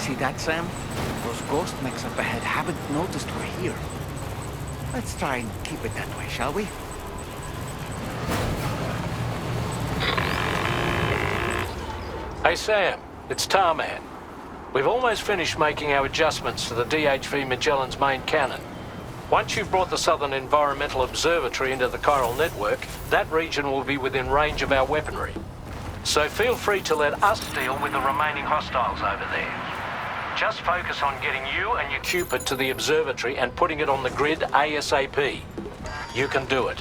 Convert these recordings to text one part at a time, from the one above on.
See that, Sam? Those ghost mechs up ahead haven't noticed we're here. Let's try and keep it that way, shall we? Hey Sam, it's Tarman. We've almost finished making our adjustments to the DHV Magellan's main cannon. Once you've brought the Southern Environmental Observatory into the chiral network, that region will be within range of our weaponry. So feel free to let us deal with the remaining hostiles over there. Just focus on getting you and your Cupid to the observatory and putting it on the grid ASAP. You can do it.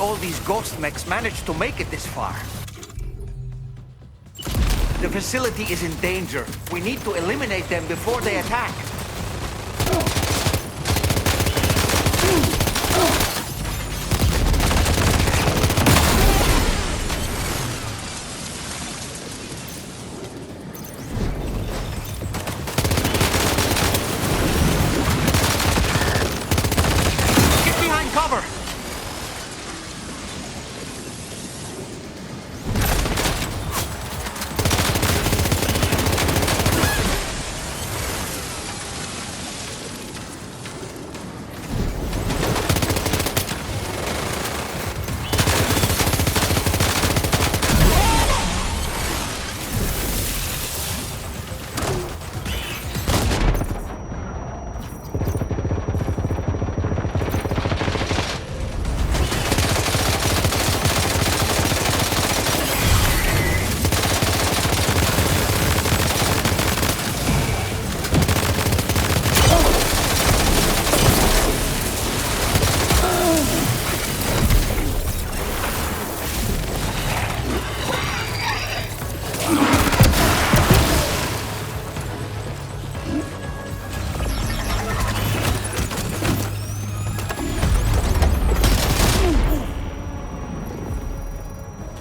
All these ghost mechs managed to make it this far. The facility is in danger. We need to eliminate them before they attack. Get behind cover!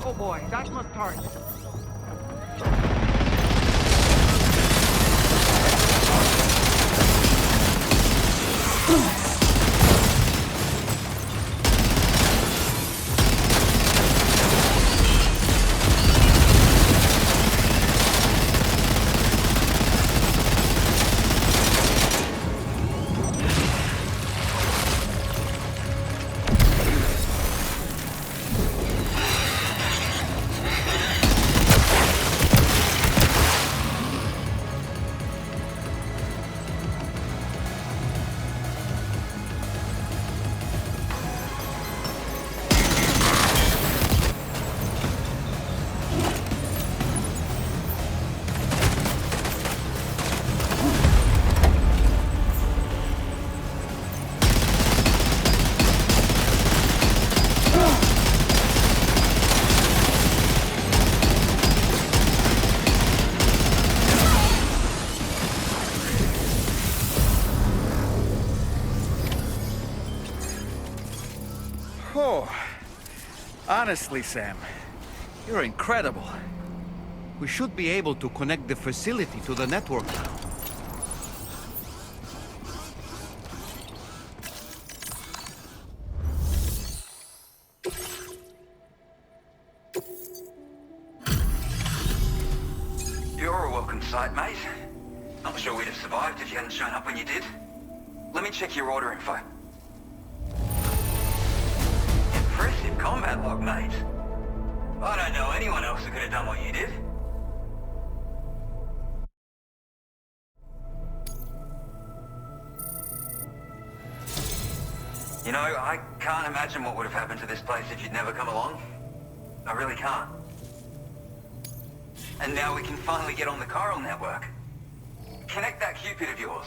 Oh boy, that must hurt. Oh, honestly, Sam, you're incredible. We should be able to connect the facility to the network now. welcome sight, mate. Not sure we'd have survived if you hadn't shown up when you did. Let me check your order info. Impressive combat log, mate. I don't know anyone else who could have done what you did. You know, I can't imagine what would have happened to this place if you'd never come along. I really can't. And now we can finally get on the chiral network. Connect that Cupid of yours.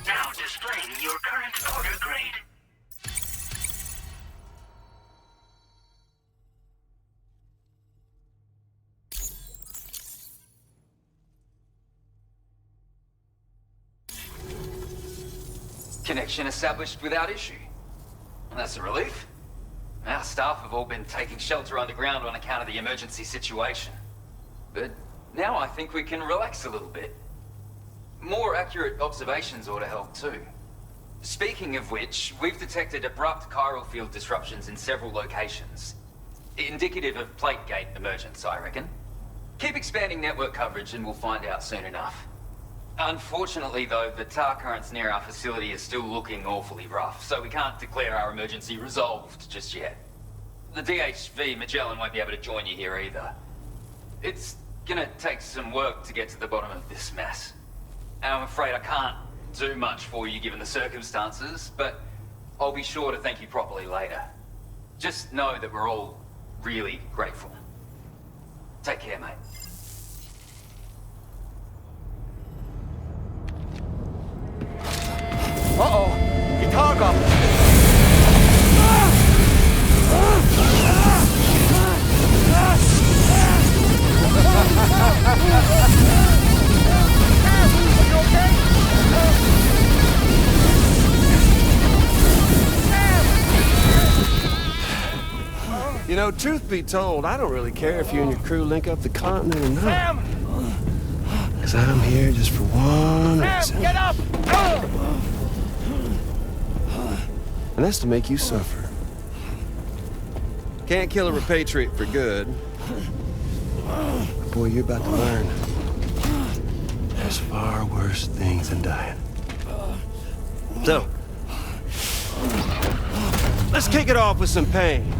Now displaying your current order grade. Connection established without issue. That's a relief. Our staff have all been taking shelter underground on account of the emergency situation. But now I think we can relax a little bit. More accurate observations ought to help too. Speaking of which, we've detected abrupt chiral field disruptions in several locations. Indicative of plate gate emergence, I reckon. Keep expanding network coverage and we'll find out soon enough. Unfortunately though, the tar currents near our facility is still looking awfully rough, so we can't declare our emergency resolved just yet. The DHV Magellan won't be able to join you here either. It's gonna take some work to get to the bottom of this mess. And I'm afraid I can't do much for you given the circumstances, but I'll be sure to thank you properly later. Just know that we're all really grateful. Take care, mate. Uh-oh! Guitar goblin! You know, truth be told, I don't really care if you and your crew link up the continent or not. Sam! Because I'm here just for one reason. Sam, get up! And that's to make you suffer. Can't kill a repatriate for good. But boy, you're about to learn. There's far worse things than dying. So, let's kick it off with some pain.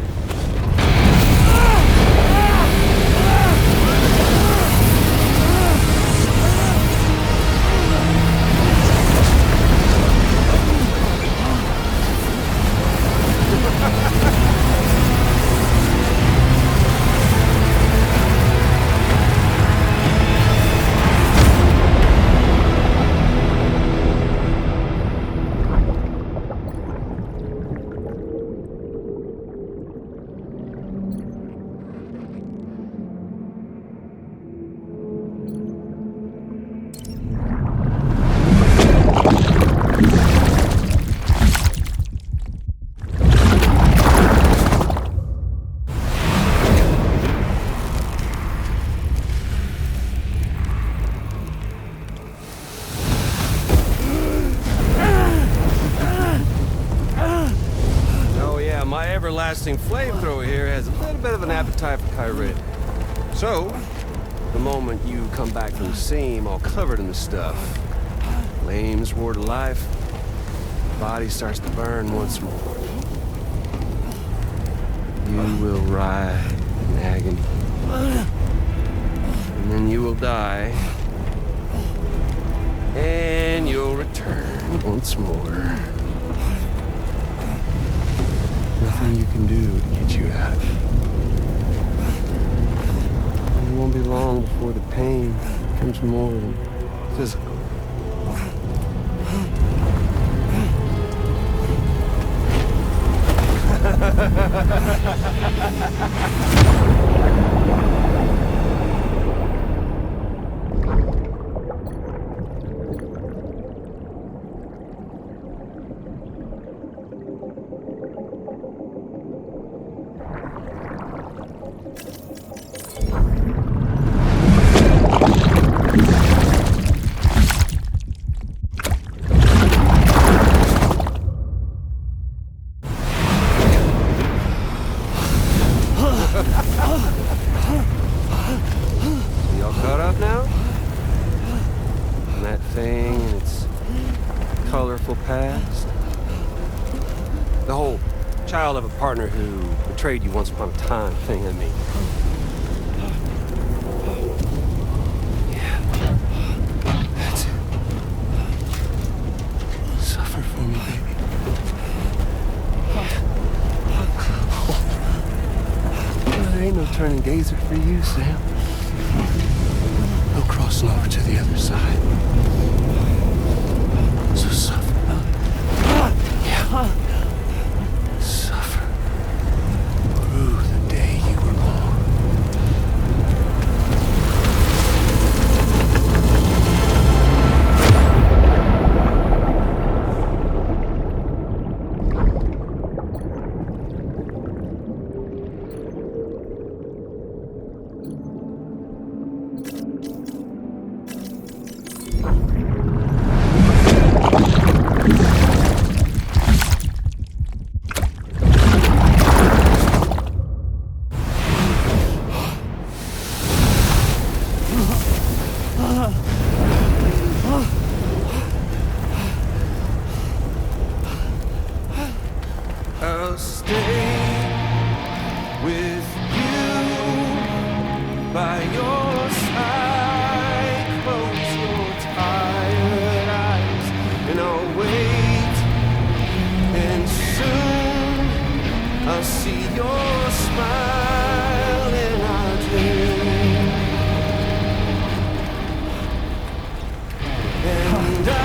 long-lasting flamethrower here has a little bit of an appetite for Kyrie. So, the moment you come back from the scene all covered in the stuff, flames roar to life, the body starts to burn once more. You will writhe in agony. And then you will die. And you'll return once more. Nothing you can do to get you out of it. It won't be long before the pain becomes more than physical. Y'all caught up now? And that thing and its colorful past? The whole child of a partner who betrayed you once upon a time thing, I mean. Yeah. That's it. Suffer for me, baby. There ain't no turning gazer for you, Sam. No crossing over to the other side. So suffer. Yeah. Suffer. Through the day you were born. I'll stay with you by your side. Close your tired eyes and I'll wait. And soon I'll see your smile in our dream. And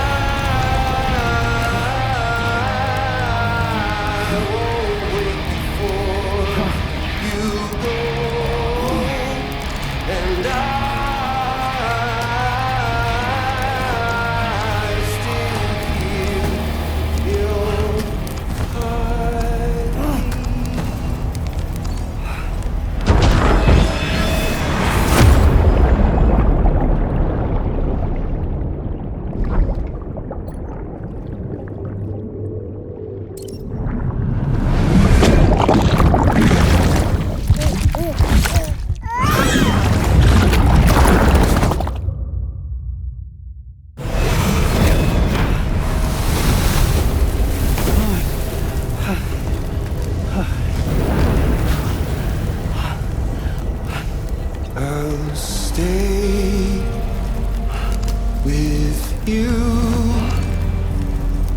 I'll stay with you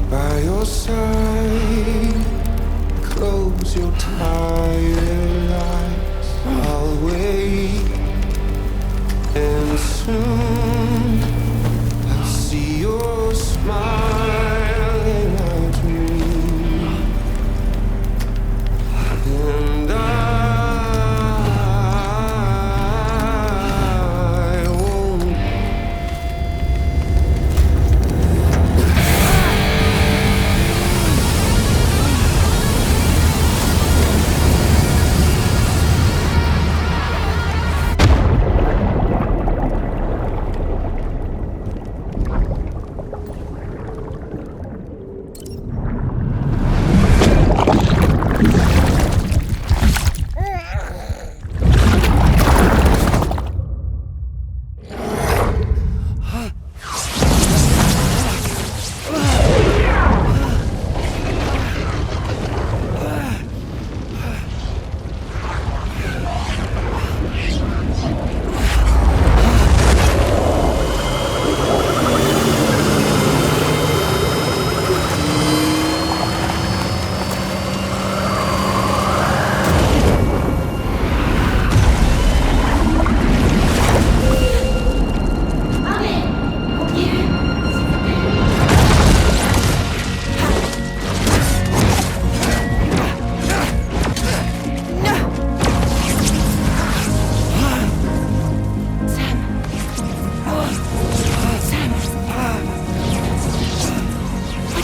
by your side. Close your tired eyes. I'll wait, and soon I'll see your smile in our dream. And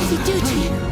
did he do to you?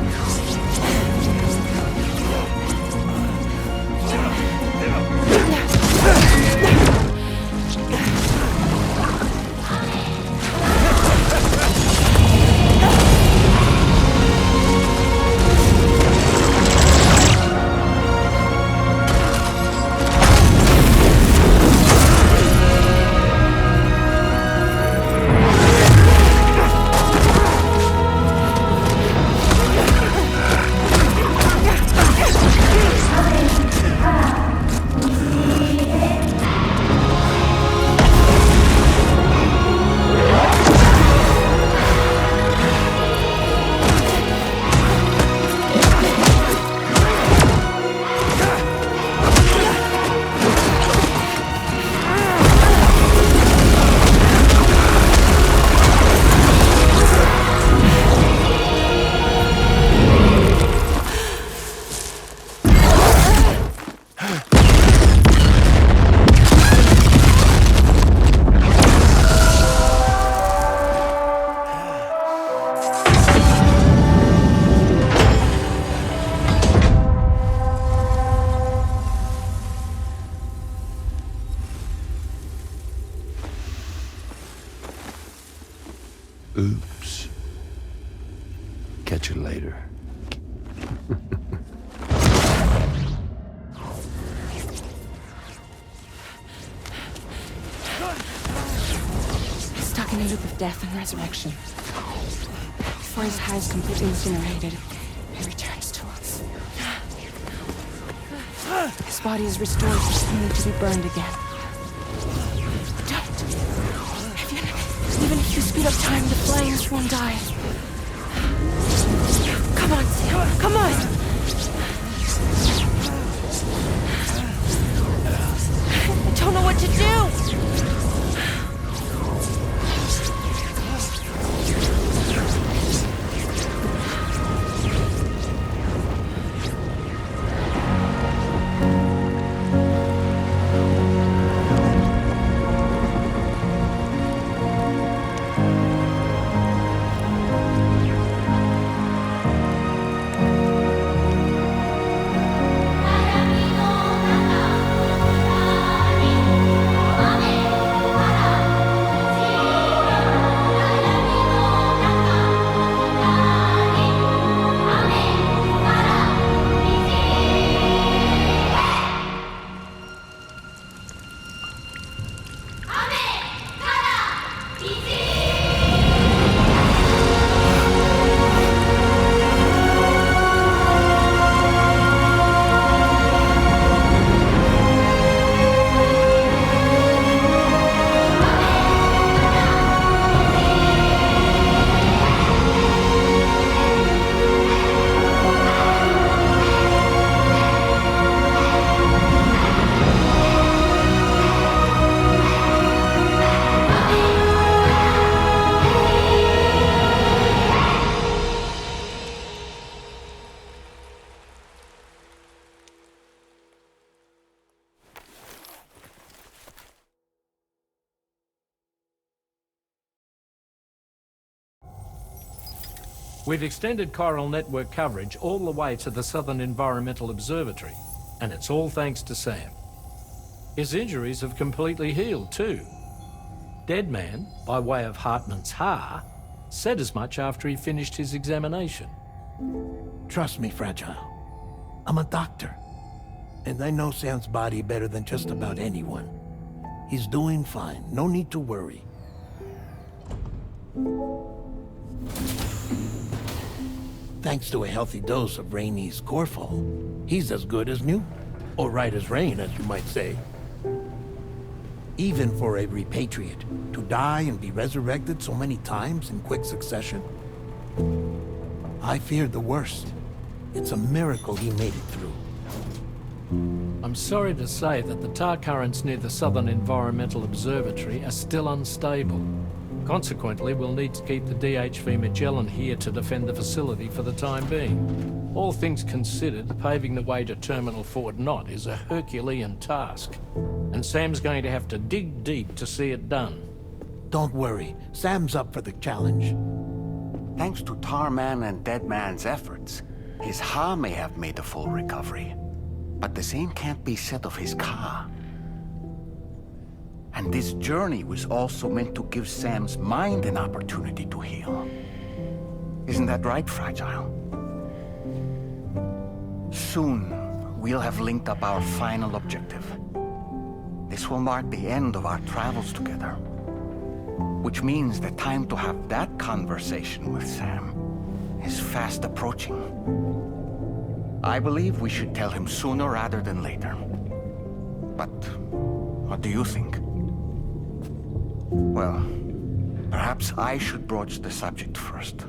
Oops. Catch you later. Stuck in a loop of death and resurrection. Before his high is completely incinerated, he returns to us. His body is restored, only to be burned again. Don't. Even if you speed up time, the flames won't die. Come on, Sam. Come on! I don't know what to do! We've extended chiral network coverage all the way to the Southern Environmental Observatory, and it's all thanks to Sam. His injuries have completely healed too. Deadman, by way of Hartman's Ha, said as much after he finished his examination. Trust me, Fragile. I'm a doctor, and I know Sam's body better than just about anyone. He's doing fine, no need to worry. Thanks to a healthy dose of Rainey's Corfol, he's as good as new. Or right as rain, as you might say. Even for a repatriate, to die and be resurrected so many times in quick succession. I feared the worst. It's a miracle he made it through. I'm sorry to say that the tar currents near the Southern Environmental Observatory are still unstable. Consequently, we'll need to keep the DHV Magellan here to defend the facility for the time being. All things considered, paving the way to Terminal Fort Knott is a Herculean task, and Sam's going to have to dig deep to see it done. Don't worry, Sam's up for the challenge. Thanks to Tarman and Deadman's efforts, his Ha may have made a full recovery. But the same can't be said of his Ka. And this journey was also meant to give Sam's mind an opportunity to heal. Isn't that right, Fragile? Soon, we'll have linked up our final objective. This will mark the end of our travels together. Which means the time to have that conversation with Sam is fast approaching. I believe we should tell him sooner rather than later. But what do you think? Well, perhaps I should broach the subject first.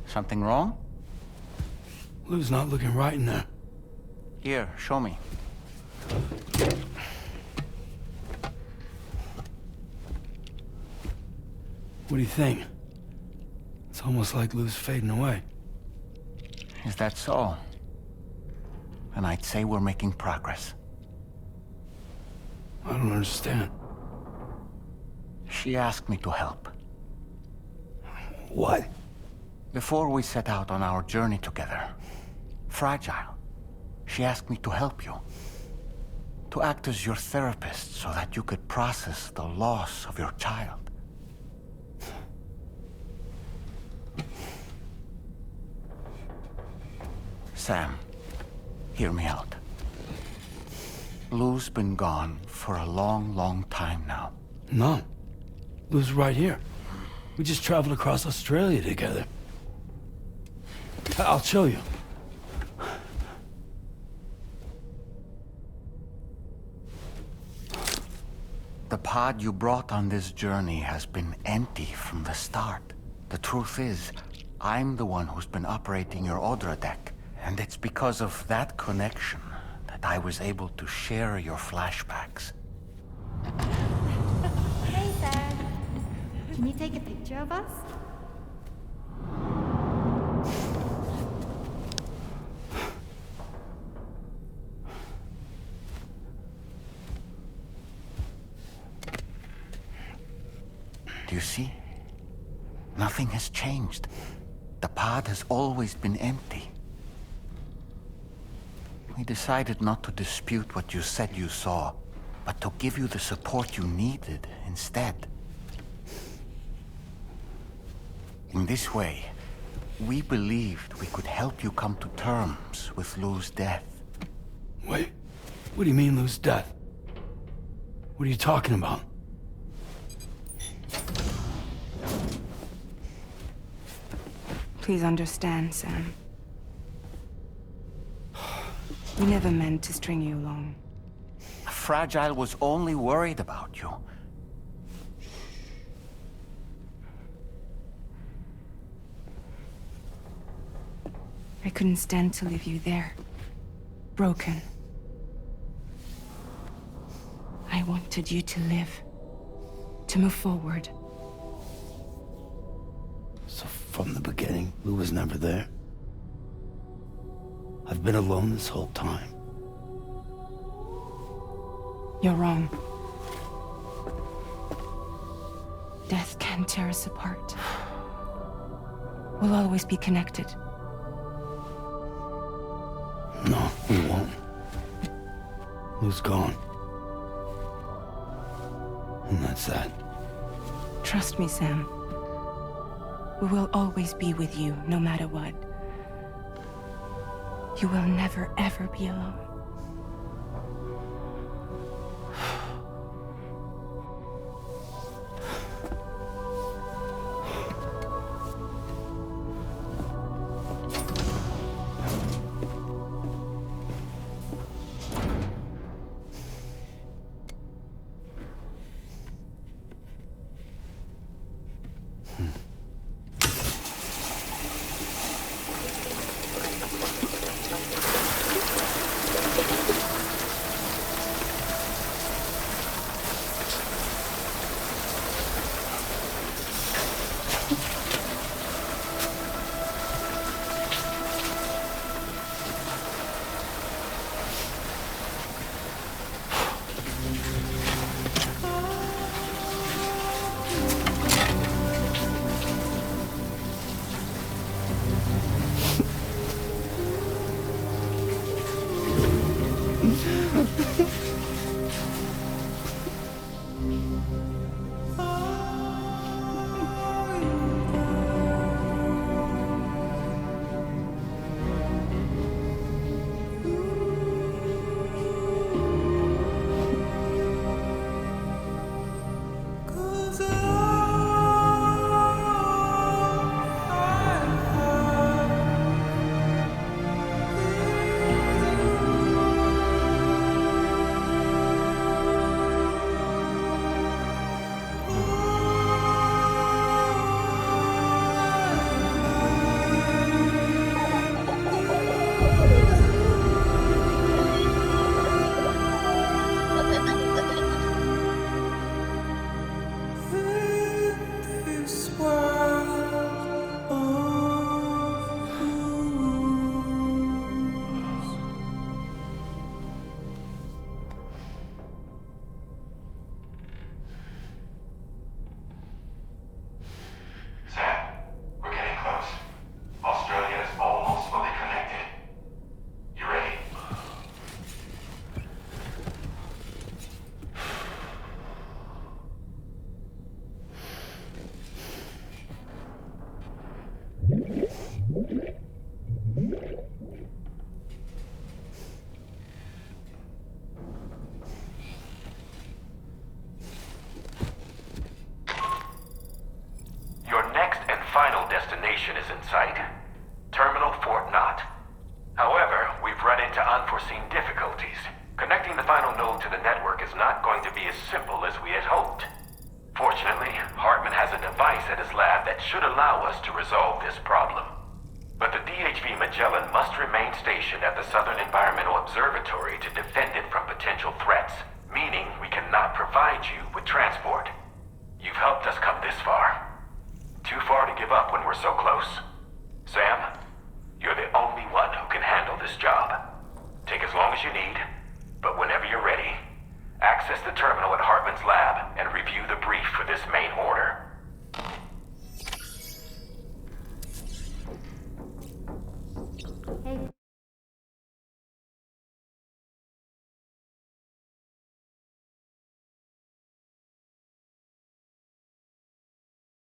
Something wrong? Lou's not looking right in there. Here, show me. What do you think? It's almost like Lou's fading away. Is that so? And I'd say we're making progress. I don't understand. She asked me to help. What? Before we set out on our journey together, Fragile, she asked me to help you. To act as your therapist so that you could process the loss of your child. Sam, hear me out. Lou's been gone for a long, long time now. No. Lou's right here. We just traveled across Australia together. I'll show you. The pod you brought on this journey has been empty from the start. The truth is, I'm the one who's been operating your Odra deck. And it's because of that connection that I was able to share your flashbacks. Hey, Sam. Can you take a picture of us? Do you see? Nothing has changed. The pod has always been empty. We decided not to dispute what you said you saw, but to give you the support you needed instead. In this way, we believed we could help you come to terms with Lou's death. Wait, what do you mean Lou's death? What are you talking about? Please understand, Sam. We never meant to string you along. Fragile was only worried about you. I couldn't stand to leave you there, broken. I wanted you to live, to move forward. So from the beginning, Lou was never there? I've been alone this whole time. You're wrong. Death can tear us apart. We'll always be connected. No, we won't. Lou's gone. And that's that. Trust me, Sam. We will always be with you, no matter what. You will never, ever be alone. final destination is in sight. Terminal Fort Knott. However, we've run into unforeseen difficulties. Connecting the final node to the network is not going to be as simple as we had hoped. Fortunately, Hartman has a device at his lab that should allow us to resolve this problem. But the DHV Magellan must remain stationed at the Southern Environmental Observatory to defend it from potential threats, meaning we cannot provide you with transport. You've helped us come this far. Too far to give up when we're so close.